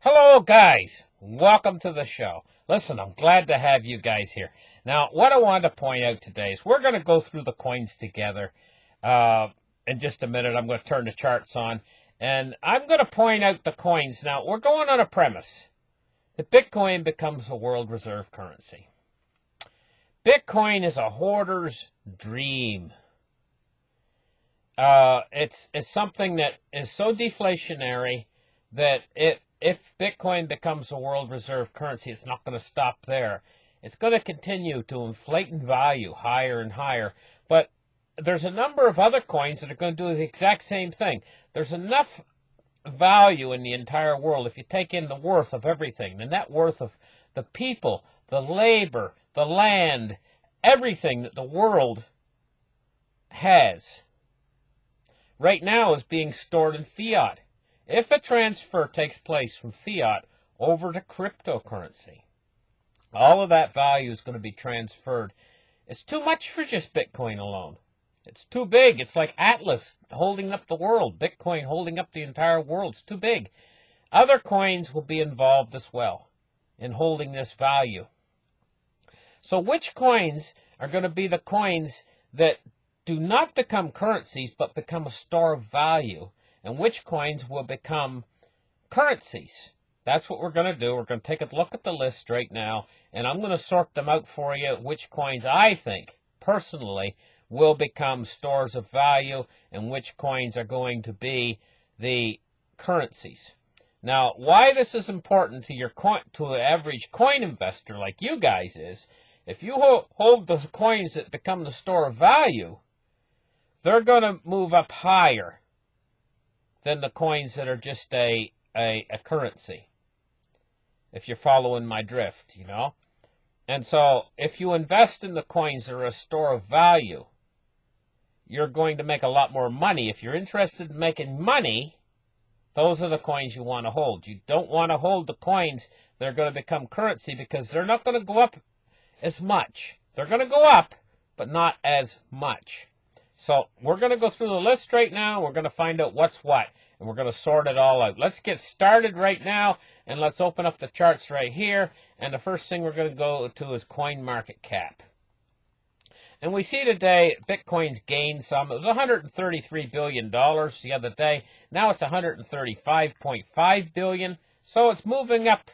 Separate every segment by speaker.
Speaker 1: Hello, guys. Welcome to the show. Listen, I'm glad to have you guys here. Now, what I wanted to point out today is we're going to go through the coins together. In just a minute, I'm going to turn the charts on, and I'm going to point out the coins. Now, we're going on a premise that Bitcoin becomes a world reserve currency. Bitcoin is a hoarder's dream. It's something that is so deflationary that if Bitcoin becomes a world reserve currency, it's not going to stop there. It's going to continue to inflate in value higher and higher. But there's a number of other coins that are going to do the exact same thing. There's enough value in the entire world if you take in the worth of everything, the net worth of the people, the labor, the land, everything that the world has right now is being stored in fiat. If a transfer takes place from fiat over to cryptocurrency, all of that value is going to be transferred. It's too much for just Bitcoin alone. It's too big. It's like Atlas holding up the world, Bitcoin holding up the entire world. It's too big. Other coins will be involved as well in holding this value. So which coins are going to be the coins that do not become currencies but become a store of value, and which coins will become currencies? That's what we're going to do. We're going to take a look at the list right now, and I'm going to sort them out for you, which coins I think, personally, will become stores of value and which coins are going to be the currencies. Now, why this is important to an average coin investor like you guys is, if you hold the coins that become the store of value, they're going to move up higher than the coins that are just a currency, if you're following my drift, you know. And so if you invest in the coins that are a store of value, you're going to make a lot more money. If you're interested in making money, those are the coins you want to hold. You don't want to hold the coins that are going to become currency because they're not going to go up as much. They're going to go up, but not as much. So we're going to go through the list right now. We're going to find out what's what, and we're going to sort it all out. Let's get started right now, and let's open up the charts right here. And the first thing we're going to go to is CoinMarketCap. And we see today Bitcoin's gained some. It was $133 billion the other day. Now it's $135.5 billion. So it's moving up.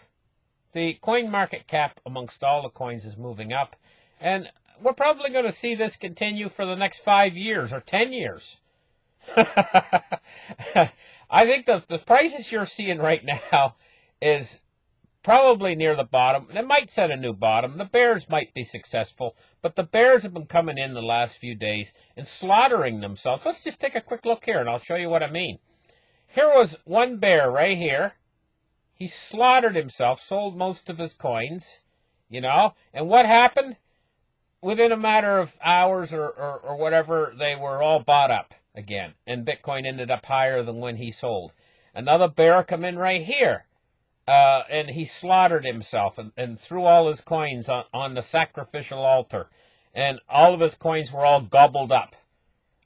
Speaker 1: The CoinMarketCap amongst all the coins is moving up. And we're probably going to see this continue for the next 5 years or 10 years. I think the prices you're seeing right now is probably near the bottom. It might set a new bottom. The bears might be successful, but the bears have been coming in the last few days and slaughtering themselves. Let's just take a quick look here, and I'll show you what I mean. Here was one bear right here. He slaughtered himself, sold most of his coins, you know, and what happened? Within a matter of hours or whatever, they were all bought up again, and Bitcoin ended up higher than when he sold. Another bear come in right here. And he slaughtered himself and threw all his coins on the sacrificial altar. And all of his coins were all gobbled up.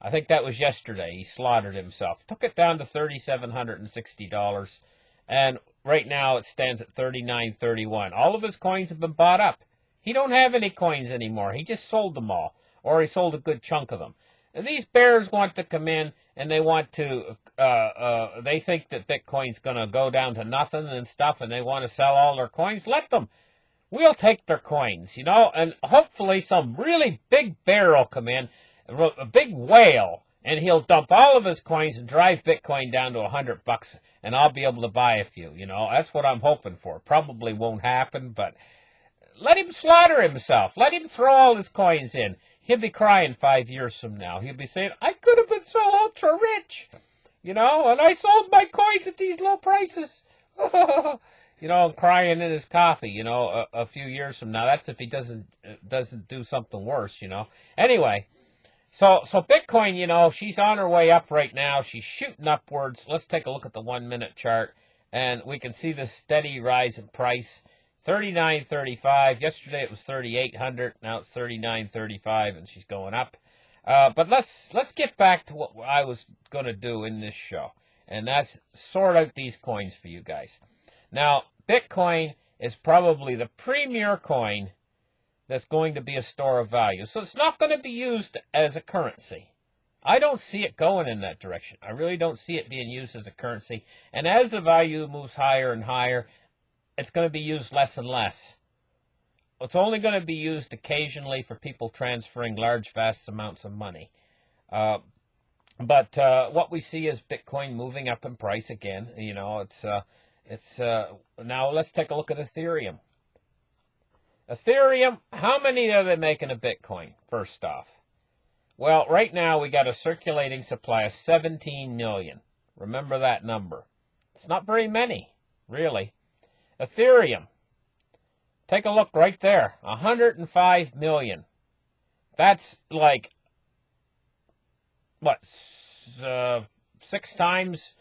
Speaker 1: I think that was yesterday. He slaughtered himself. Took it down to $3,760. And right now it stands at $3,931. All of his coins have been bought up. He don't have any coins anymore. He just sold them all. Or he sold a good chunk of them. And these bears want to come in and they want to, they think that Bitcoin's going to go down to nothing and stuff, and they want to sell all their coins. Let them. We'll take their coins, you know, and hopefully some really big bear will come in, a big whale, and he'll dump all of his coins and drive Bitcoin down to $100, and I'll be able to buy a few, you know. That's what I'm hoping for. Probably won't happen, but let him slaughter himself. Let him throw all his coins in. He'll be crying 5 years from now. He'll be saying, I could have been so ultra rich, you know, and I sold my coins at these low prices. You know, and crying in his coffee, you know, a few years from now. That's if he doesn't do something worse, you know. Anyway, so Bitcoin, you know, she's on her way up right now. She's shooting upwards. Let's take a look at the 1 minute chart, and we can see the steady rise in price. 39.35. Yesterday it was 3,800. Now it's 39.35, and she's going up. But let's get back to what I was going to do in this show, and that's sort out these coins for you guys. Now, Bitcoin is probably the premier coin that's going to be a store of value. So it's not going to be used as a currency. I don't see it going in that direction. I really don't see it being used as a currency. And as the value moves higher and higher, it's going to be used less and less. It's only going to be used occasionally for people transferring large, vast amounts of money. But what we see is Bitcoin moving up in price again. You know, now let's take a look at Ethereum. Ethereum, how many are they making of Bitcoin, first off? Well, right now we got a circulating supply of 17 million. Remember that number. It's not very many, really. Ethereum, take a look right there, 105 million. That's like, what, 6 times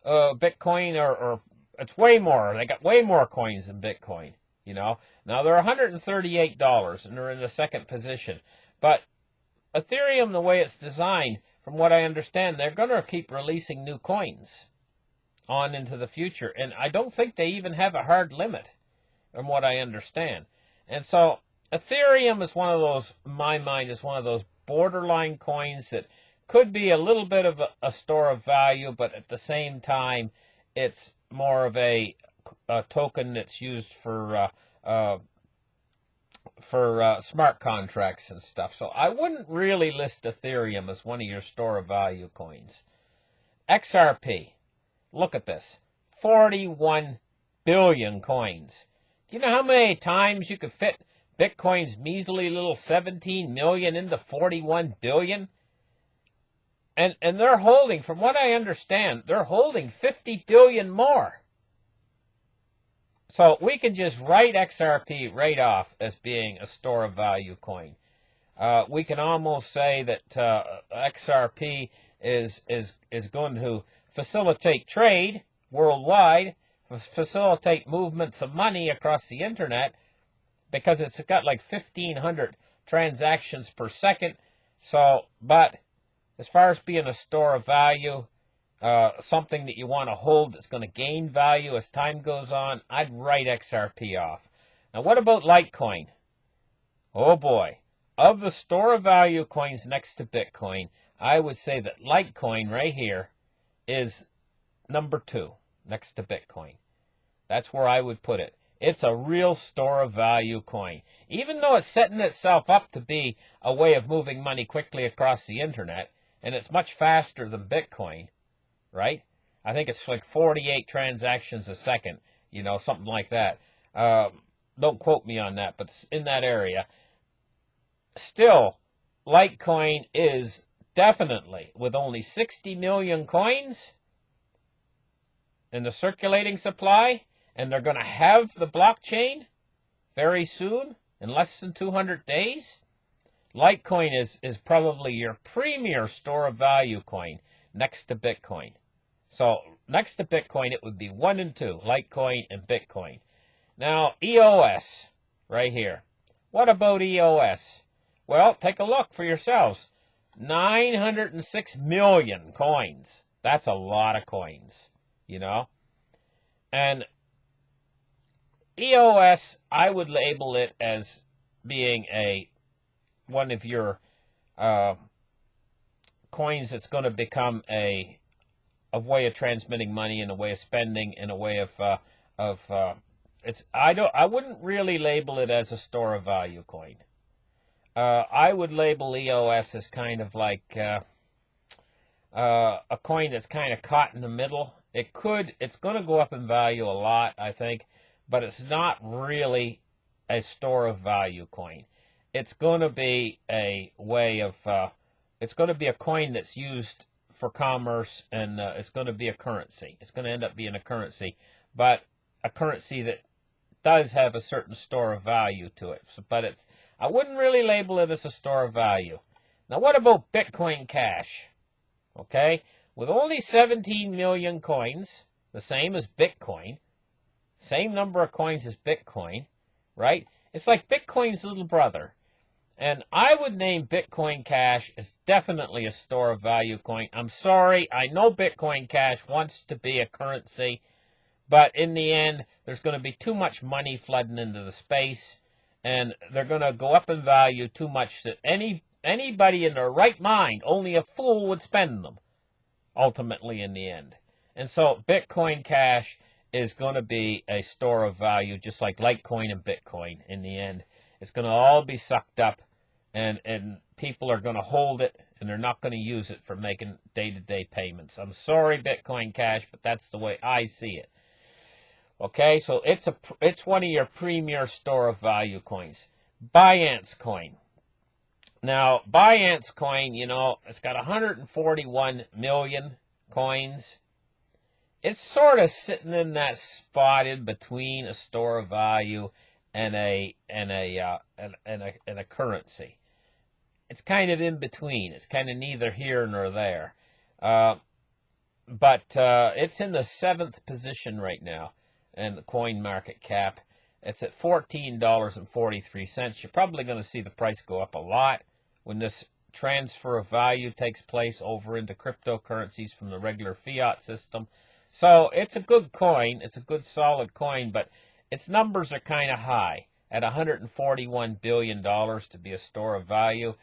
Speaker 1: Bitcoin, or it's way more. They got way more coins than Bitcoin. You know, now they're $138 and they're in the second position. But Ethereum, the way it's designed, from what I understand, they're going to keep releasing new coins on into the future. And I don't think they even have a hard limit, from what I understand. And so Ethereum is one of those, in my mind, is one of those borderline coins that could be a little bit of a store of value, but at the same time, it's more of a token that's used for smart contracts and stuff. So I wouldn't really list Ethereum as one of your store of value coins. XRP, look at this, 41 billion coins. Do you know how many times you could fit Bitcoin's measly little 17 million into 41 billion? And they're holding, from what I understand, they're holding 50 billion more. So we can just write XRP right off as being a store of value coin. We can almost say that XRP is going to facilitate trade worldwide, facilitate movements of money across the internet, because it's got like 1,500 transactions per second. So, but as far as being a store of value, something that you want to hold that's going to gain value as time goes on, I'd write XRP off. Now, what about Litecoin? Oh boy. Of the store of value coins next to Bitcoin, I would say that Litecoin right here is number 2 next to Bitcoin. That's where I would put it. It's a real store of value coin. Even though it's setting itself up to be a way of moving money quickly across the internet, and it's much faster than Bitcoin, right? I think it's like 48 transactions a second, you know, something like that. Don't quote me on that, but it's in that area. Still, Litecoin is definitely, with only 60 million coins in the circulating supply, and they're going to have the blockchain very soon, in less than 200 days. Litecoin is probably your premier store of value coin next to Bitcoin. So next to Bitcoin, it would be 1 and 2, Litecoin and Bitcoin. Now, EOS, right here. What about EOS? Well, take a look for yourselves. 906 million coins. That's a lot of coins, you know. And EOS, I would label it as being one of your coins that's going to become a way of transmitting money, and a way of spending, and a way I wouldn't really label it as a store of value coin. I would label EOS as kind of like a coin that's kind of caught in the middle. It's going to go up in value a lot, I think, but it's not really a store of value coin. It's going to be a way of, it's going to be a coin that's used for commerce, and it's going to be a currency. It's going to end up being a currency, but a currency that does have a certain store of value to it. But I wouldn't really label it as a store of value. Now, what about Bitcoin Cash? Okay, with only 17 million coins, the same as Bitcoin, same number of coins as Bitcoin, right? It's like Bitcoin's little brother. And I would name Bitcoin Cash as definitely a store of value coin. I'm sorry, I know Bitcoin Cash wants to be a currency, But in the end, there's going to be too much money flooding into the space, and they're going to go up in value too much that anybody in their right mind, only a fool would spend them, ultimately in the end. And so Bitcoin Cash is going to be a store of value, just like Litecoin and Bitcoin in the end. It's going to all be sucked up, and people are going to hold it, and they're not going to use it for making day-to-day payments. I'm sorry, Bitcoin Cash, but that's the way I see it. Okay, so it's one of your premier store of value coins. Binance Coin. Now, Binance Coin, you know, it's got 141 million coins. It's sort of sitting in that spot in between a store of value and a currency. It's kind of in between. It's kind of neither here nor there. But it's in the 7th position right now in the coin market cap. It's at $14.43. You're probably going to see the price go up a lot when this transfer of value takes place over into cryptocurrencies from the regular fiat system. So it's a good coin. It's a good solid coin, but its numbers are kind of high at $141 billion to be a store of value.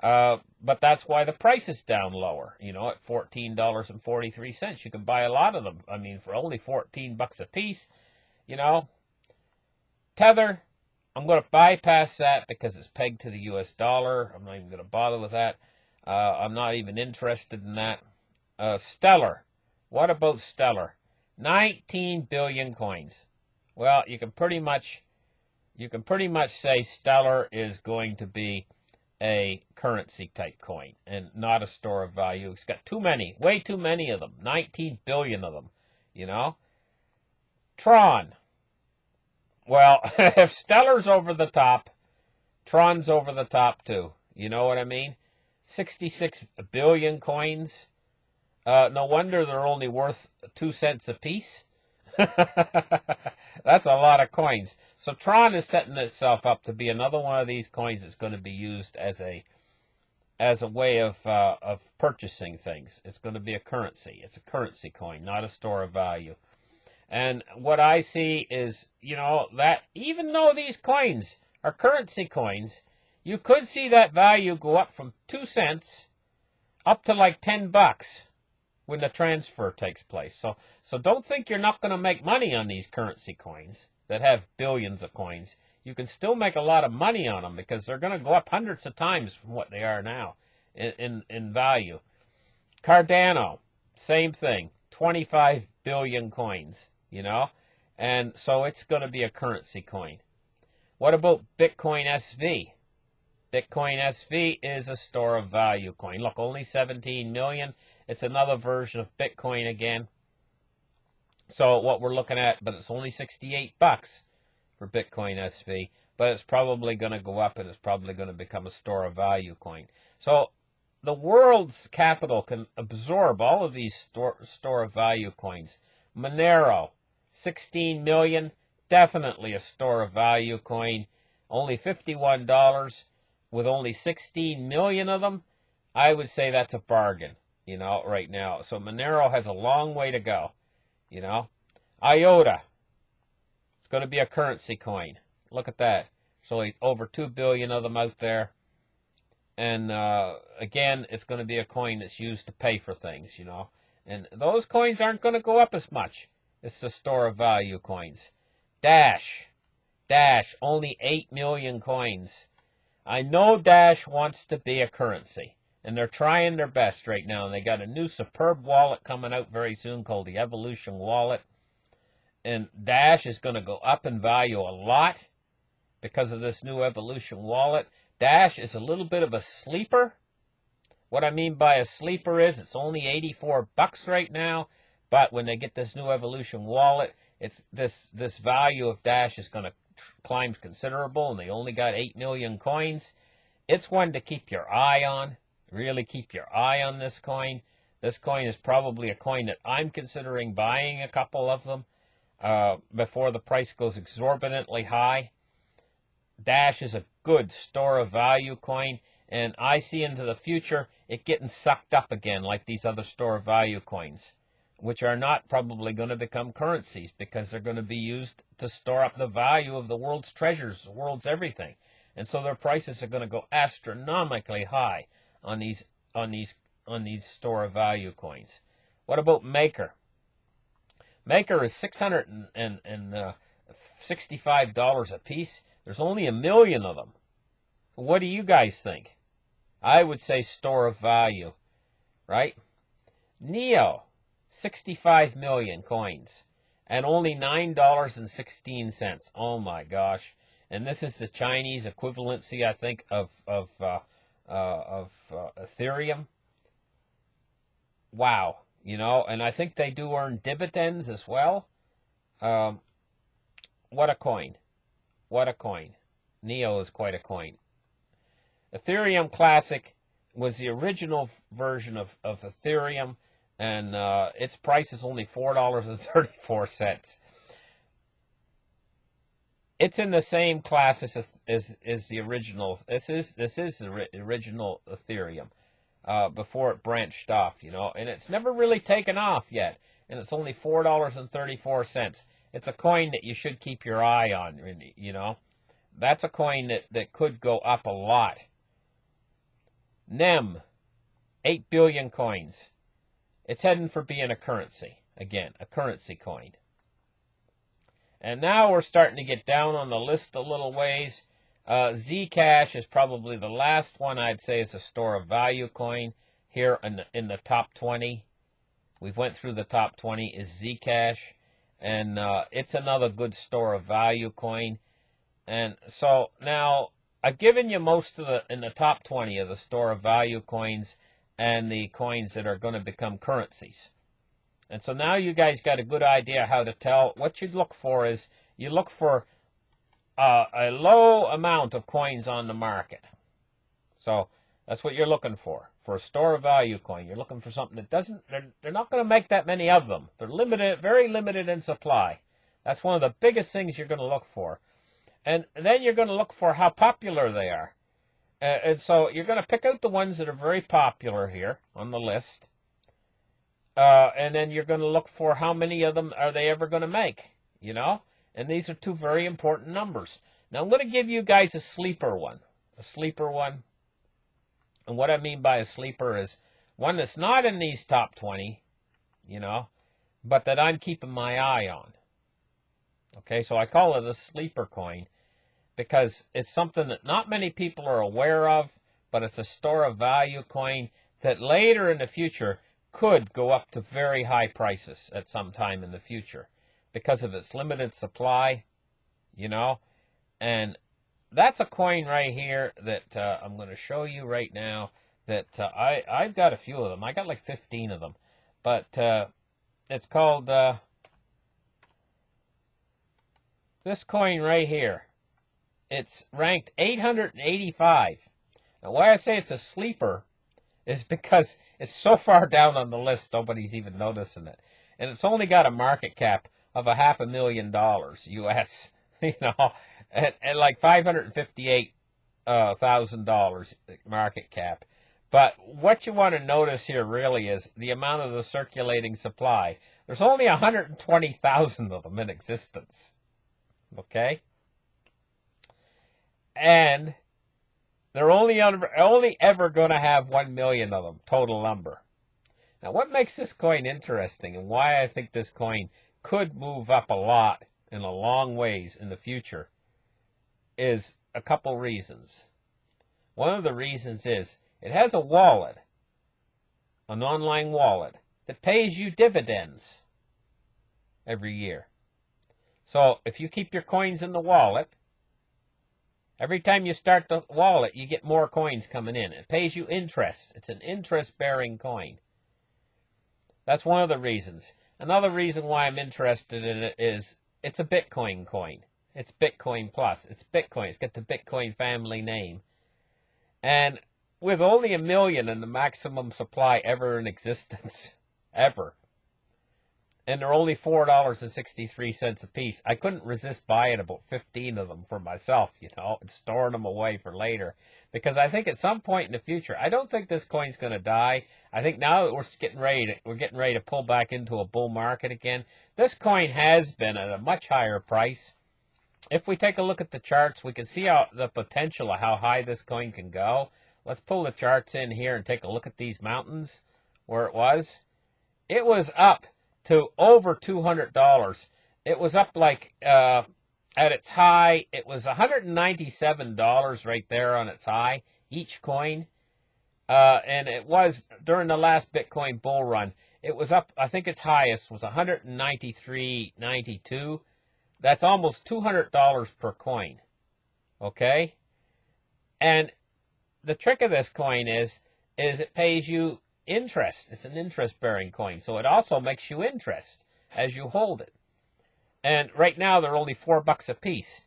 Speaker 1: But that's why the price is down lower, you know, at $14.43. You can buy a lot of them. I mean, for only 14 bucks a piece, you know. Tether, I'm going to bypass that because it's pegged to the US dollar. I'm not even going to bother with that. I'm not even interested in that. Stellar. What about Stellar? 19 billion coins. Well, you can pretty much say Stellar is going to be a currency type coin and not a store of value. It's got too many, way too many of them. 19 billion of them, you know. Tron. Well, if Stellar's over the top, Tron's over the top too. You know what I mean? 66 billion coins. No wonder they're only worth 2 cents a piece. That's a lot of coins. So Tron is setting itself up to be another one of these coins that's going to be used as a way of purchasing things. It's going to be a currency. It's a currency coin, not a store of value. And what I see is, you know, that even though these coins are currency coins, you could see that value go up from 2 cents up to like 10 bucks when the transfer takes place. So don't think you're not going to make money on these currency coins that have billions of coins. You can still make a lot of money on them because they're going to go up hundreds of times from what they are now in value. Cardano, same thing, 25 billion coins, you know, and so it's going to be a currency coin. What about Bitcoin SV? Bitcoin SV is a store of value coin. Look, only 17 million. It's another version of Bitcoin again. So what we're looking at, but it's only 68 bucks for Bitcoin SV, but it's probably going to go up and it's probably going to become a store of value coin. So the world's capital can absorb all of these store of value coins. Monero, 16 million, definitely a store of value coin. Only $51 with only 16 million of them. I would say that's a bargain, you know, right now. So Monero has a long way to go, you know. IOTA, it's going to be a currency coin. Look at that. So over 2 billion of them out there. And again, it's going to be a coin that's used to pay for things, you know. And those coins aren't going to go up as much. It's the store of value coins. Dash, only 8 million coins. I know Dash wants to be a currency, and they're trying their best right now. And they got a new superb wallet coming out very soon called the Evolution Wallet. And Dash is going to go up in value a lot because of this new Evolution Wallet. Dash is a little bit of a sleeper. What I mean by a sleeper is it's only 84 bucks right now, but when they get this new Evolution Wallet, it's this value of Dash is going to climb considerable, and they only got 8 million coins. It's one to keep your eye on. Really keep your eye on this coin. This coin is probably a coin that I'm considering buying a couple of them before the price goes exorbitantly high. Dash is a good store of value coin, and I see into the future it getting sucked up again like these other store of value coins which are not probably going to become currencies because they're going to be used to store up the value of the world's treasures, the world's everything. And so their prices are going to go astronomically high on these store of value coins. What about Maker? Maker is $665 a piece. There's only 1 million of them. What do you guys think? I would say store of value, right? Neo, 65 million coins, and only $9.16. Oh my gosh! And this is the Chinese equivalency, I think, of Ethereum. Wow, you know, and I think they do earn dividends as well. What a coin! What a coin! Neo is quite a coin. Ethereum Classic was the original version of Ethereum, and its price is only $4.34. It's in the same class as the original. This is the original Ethereum before it branched off, you know, and it's never really taken off yet, and it's only $4.34. It's a coin that you should keep your eye on, you know. That's a coin that could go up a lot. NEM, 8 billion coins. It's heading for being a currency. Again, a currency coin. And now we're starting to get down on the list a little ways. Zcash is probably the last one I'd say is a store of value coin here in the top 20. We've went through the top 20 is Zcash. And it's another good store of value coin. And so now I've given you most of in the top 20 of the store of value coins and the coins that are going to become currencies. And so now you guys got a good idea how to tell. What you'd look for is you look for a low amount of coins on the market. So that's what you're looking for a store of value coin. You're looking for something that doesn't, they're not going to make that many of them. They're limited, very limited in supply. That's one of the biggest things you're going to look for. And then you're going to look for how popular they are. And so you're going to pick out the ones that are very popular here on the list. And then you're going to look for how many of them are they ever going to make, you know? And these are two very important numbers. Now I'm going to give you guys a sleeper one. A sleeper one. And what I mean by a sleeper is one that's not in these top 20, you know, but that I'm keeping my eye on. Okay, so I call it a sleeper coin because it's something that not many people are aware of, but it's a store of value coin that later in the future could go up to very high prices at some time in the future because of its limited supply, you know. And that's a coin right here that I'm going to show you right now that I've got a few of them. I got like 15 of them. But it's called this coin right here. It's ranked 885. Now, why I say it's a sleeper is because it's so far down on the list, nobody's even noticing it. And it's only got a market cap of $500,000 US, you know, and like $558,000 market cap. But what you want to notice here really is the amount of the circulating supply. There's only 120,000 of them in existence. Okay? And they're only ever going to have 1 million of them, total number. Now, what makes this coin interesting and why I think this coin could move up a lot in a long ways in the future is a couple reasons. One of the reasons is it has a wallet, an online wallet, that pays you dividends every year. So if you keep your coins in the wallet, every time you start the wallet, you get more coins coming in. It pays you interest. It's an interest-bearing coin. That's one of the reasons. Another reason why I'm interested in it is it's a Bitcoin coin. It's Bitcoin Plus. It's Bitcoin. It's got the Bitcoin family name. And with only 1 million in the maximum supply ever in existence, ever, and they're only $4.63 a piece. I couldn't resist buying about 15 of them for myself, and storing them away for later. Because I think at some point in the future, I don't think this coin's going to die. I think now that we're getting ready to pull back into a bull market again. This coin has been at a much higher price. If we take a look at the charts, we can see the potential of how high this coin can go. Let's pull the charts in here and take a look at these mountains where it was. It was up to over $200. It was up like at its high, it was $197 right there on its high, each coin. And it was during the last Bitcoin bull run. It was up, I think its highest was $193.92. That's almost $200 per coin. Okay? And the trick of this coin is it pays you interest. It's an interest-bearing coin, so it also makes you interest as you hold it. And right now, they're only $4 a piece.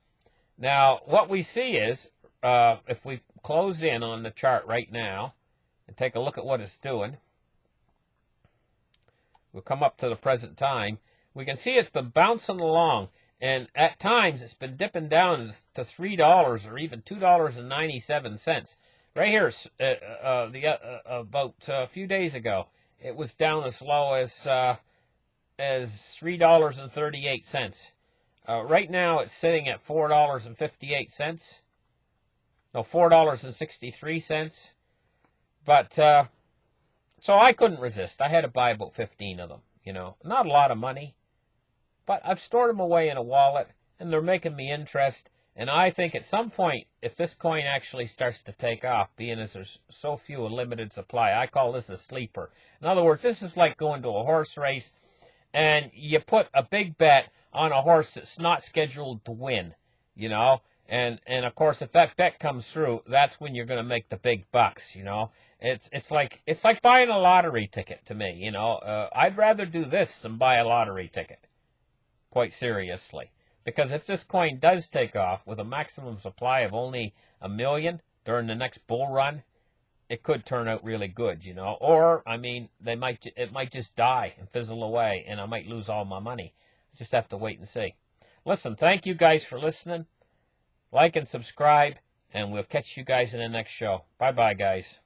Speaker 1: Now, what we see is, if we close in on the chart right now and take a look at what it's doing, we'll come up to the present time. We can see it's been bouncing along, and at times it's been dipping down to $3 or even $2.97. Right here, about a few days ago, it was down as low as $3.38. Right now, it's sitting at $4.58. No, $4.63. But so I couldn't resist. I had to buy about 15 of them. Not a lot of money, but I've stored them away in a wallet, and they're making me interest. And I think at some point, if this coin actually starts to take off, being as there's so few, a limited supply, I call this a sleeper. In other words, this is like going to a horse race, and you put a big bet on a horse that's not scheduled to win, And of course, if that bet comes through, that's when you're going to make the big bucks, It's like buying a lottery ticket to me, I'd rather do this than buy a lottery ticket, quite seriously. Because if this coin does take off with a maximum supply of only 1 million during the next bull run, it could turn out really good, Or, it might just die and fizzle away, and I might lose all my money. Just have to wait and see. Listen, thank you guys for listening. Like and subscribe, and we'll catch you guys in the next show. Bye-bye, guys.